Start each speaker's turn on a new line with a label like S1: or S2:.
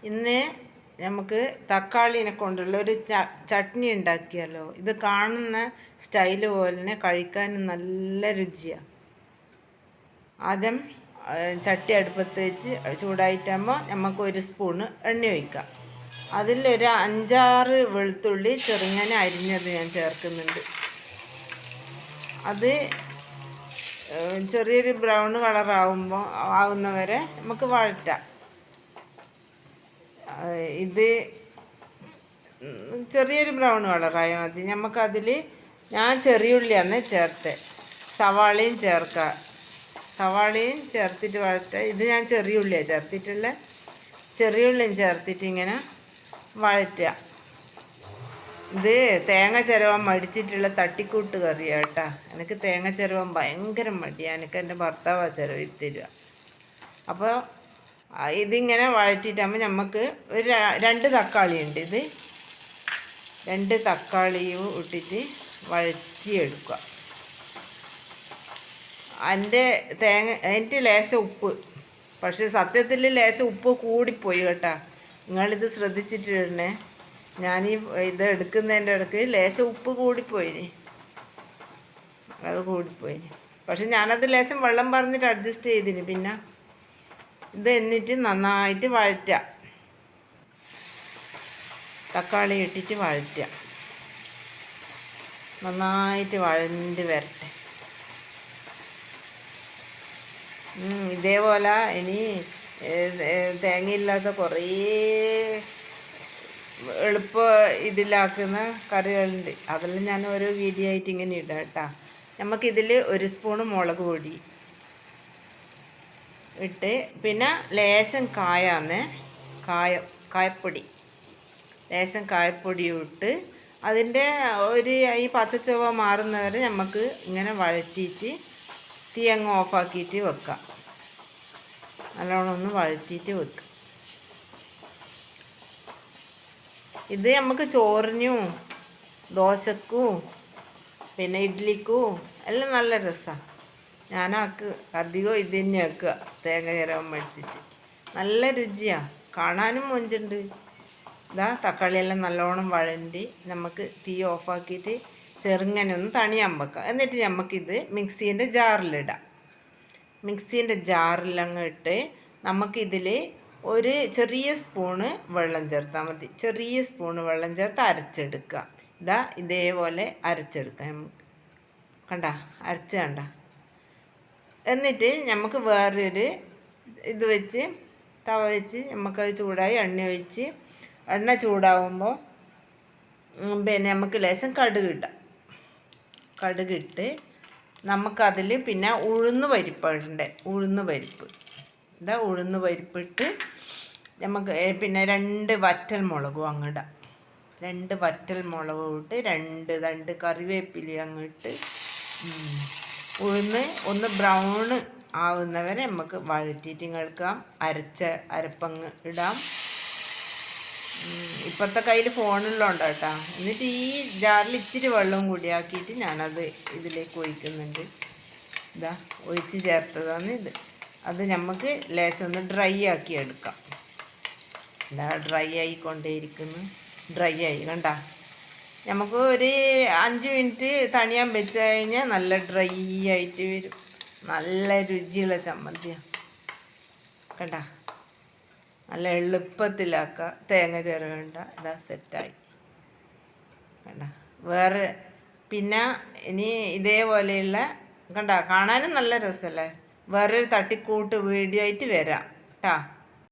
S1: ഇന്ന് നമുക്ക് തക്കാളിനെ കൊണ്ടുള്ള ഒരു ചട്നി ഉണ്ടാക്കിയാലോ. ഇത് കാണുന്ന സ്റ്റൈല് പോലെ തന്നെ കഴിക്കാൻ നല്ല രുചിയാണ്. ആദ്യം ചട്ടി അടുപ്പത്ത് വെച്ച് ചൂടായിട്ടാകുമ്പോൾ നമുക്ക് ഒരു സ്പൂണ് എണ്ണ ഒഴിക്കാം. അതിലൊരു 5-6 വെളുത്തുള്ളി ചെറുങ്ങനെ അരിഞ്ഞത് ഞാൻ ചേർക്കുന്നുണ്ട്. അത് ചെറിയൊരു ബ്രൗൺ കളറാകുമ്പോൾ ആകുന്നവരെ നമുക്ക് വഴറ്റാം. ഇത് ചെറിയൊരു ബ്രൗൺ കളറായാൽ മതി. നമുക്കതിൽ ഞാൻ ചെറിയുള്ളിയാണ് ചേർത്തത്. സവാളയും ചേർക്കുക. സവാളയും ചേർത്തിട്ട് വഴറ്റുക. ഇത് ഞാൻ ചെറിയുള്ളിയാണ് ചേർത്തിട്ടുള്ള. ചെറിയുള്ളിയും ചേർത്തിട്ട് ഇങ്ങനെ വഴറ്റുക. ഇത് തേങ്ങ ചിരവാൻ മടിച്ചിട്ടുള്ള തട്ടിക്കൂട്ട് കറിയാണ് കേട്ടോ. എനിക്ക് തേങ്ങ ചിരവാൻ ഭയങ്കര മടിയാണ്. എനിക്ക് എൻ്റെ ഭർത്താവാണ് ചിരവി തരിക. അപ്പോൾ ഇതിങ്ങനെ വഴറ്റിയിട്ടാകുമ്പോൾ നമുക്ക് ഒരു 2 തക്കാളി ഉണ്ട്. ഇത് 2 തക്കാളിയും ഇട്ടിട്ട് വഴറ്റിയെടുക്കുക. അതിൻ്റെ ലേശം ഉപ്പ്, പക്ഷേ സത്യത്തിൽ ലേശം ഉപ്പ് കൂടിപ്പോയി കേട്ടോ. നിങ്ങളിത് ശ്രദ്ധിച്ചിട്ടിടണേ. ഇത് എടുക്കുന്നതിൻ്റെ ഇടയ്ക്ക് ലേശം ഉപ്പ് കൂടിപ്പോയിന്. അത് കൂടിപ്പോയിന്. പക്ഷെ ഞാനത് ലേശം വെള്ളം പറഞ്ഞിട്ട് അഡ്ജസ്റ്റ് ചെയ്തിന്. പിന്നെ ഇത് എന്നിട്ട് നന്നായിട്ട് വഴറ്റുക. തക്കാളി ഇട്ടിട്ട് വഴറ്റുക. നന്നായിട്ട് വഴണ്ട് വരട്ടെ. ഇതേപോലെ ഇനി തേങ്ങയില്ലാത്ത കുറേ എളുപ്പ ഇതിലാക്കുന്ന കറികളുണ്ട്. അതെല്ലാം ഞാൻ ഓരോ വീഡിയോ ആയിട്ട് ഇങ്ങനെ ഇടാം കേട്ടോ. നമുക്കിതിൽ 1 സ്പൂണ് മുളക് പൊടി ഇട്ട്, പിന്നെ ലേശം കായപ്പൊടി, ലേശം കായപ്പൊടിയും ഇട്ട് അതിൻ്റെ ഈ പച്ചച്ചുവ മാറുന്നവരെ നമുക്ക് ഇങ്ങനെ വഴറ്റിയിട്ട് തീ അങ്ങ് ഓഫാക്കിയിട്ട് വെക്കാം. നല്ലോണം ഒന്ന് വഴറ്റിയിട്ട് വെക്കുക. ഇത് നമുക്ക് ചോറിനും ദോശക്കും പിന്നെ ഇഡ്ഡലിക്കും എല്ലാം നല്ല രസമാണ്. ഞാനാക്ക് അധികം ഇത് തന്നെ ആക്കുക. തേങ്ങ ചിരവൻ മേടിച്ചിട്ട് നല്ല രുചിയാണ്. കാണാനും മൊഞ്ചുണ്ട്. ഇതാ തക്കാളിയെല്ലാം നല്ലോണം വഴണ്ടി നമുക്ക് തീ ഓഫാക്കിയിട്ട് ചെറുങ്ങനെ ഒന്ന് തണിയാൻ വെക്കാം. എന്നിട്ട് നമുക്കിത് മിക്സീൻ്റെ ജാറിലിടാം. മിക്സീൻ്റെ ജാറിലങ്ങ് ഇട്ട് നമുക്കിതിൽ ഒരു ചെറിയ സ്പൂണ് വെള്ളം ചേർത്താൽ മതി. ചെറിയ സ്പൂണ് വെള്ളം ചേർത്ത് അരച്ചെടുക്കുക. ഇതേപോലെ അരച്ചെടുക്കാം നമുക്ക്. കണ്ട. എന്നിട്ട് നമുക്ക് വേറൊരു ഇത് വെച്ച് തവ വെച്ച് നമുക്കത് ചൂടായി എണ്ണ ചൂടാവുമ്പോൾ പിന്നെ നമുക്ക് ലേശം കടുകിട്ട് നമുക്കതിൽ പിന്നെ ഉഴുന്ന് പരിപ്പിടണ്ടേ. ഉഴുന്ന് പരിപ്പിട്ട് നമുക്ക് പിന്നെ 2 വറ്റൽ മുളകും അങ്ങിടാം. 2 വറ്റൽ മുളകും ഇട്ട് 2 തണ്ട് കറിവേപ്പില അങ്ങിട്ട് ഉഴുന്ന് ഒന്ന് ബ്രൗൺ ആവുന്നവരെ നമുക്ക് വഴറ്റിയിട്ട് എടുക്കാം. അരപ്പങ്ങ് ഇടാം. ഇപ്പോഴത്തെ കയ്യിൽ ഫോണുള്ളതുകൊണ്ട് കേട്ടോ. എന്നിട്ട് ഈ ജാറിൽ ഇച്ചിരി വെള്ളവും കൂടി ആക്കിയിട്ട് ഞാനത് ഇതിലേക്ക് ഒഴിക്കുന്നുണ്ട്. ഒഴിച്ച് ചേർത്തതാണ് ഇത്. അത് നമുക്ക് ലേശം ഒന്ന് ഡ്രൈ ആക്കി എടുക്കാം. ഡ്രൈ ആയിക്കൊണ്ടേയിരിക്കുന്നു. ഡ്രൈ ആയി കണ്ട. നമുക്ക് ഒരു 5 മിനിറ്റ് തണിയാൻ വെച്ച് കഴിഞ്ഞാൽ നല്ല ഡ്രൈ ആയിട്ട് വരും. നല്ല രുചിയുള്ള ചമ്മന്തിയാണ് കണ്ട. നല്ല എളുപ്പത്തിലാക്കുക. തേങ്ങ ചിരവേണ്ട. സെറ്റായി കണ്ട. വേറെ പിന്നെ ഇനി ഇതേപോലെയുള്ള കാണാനും നല്ല രസമല്ലേ. വേറൊരു തട്ടിക്കൂട്ട് വീഡിയോ ആയിട്ട് വരാം കേട്ടോ.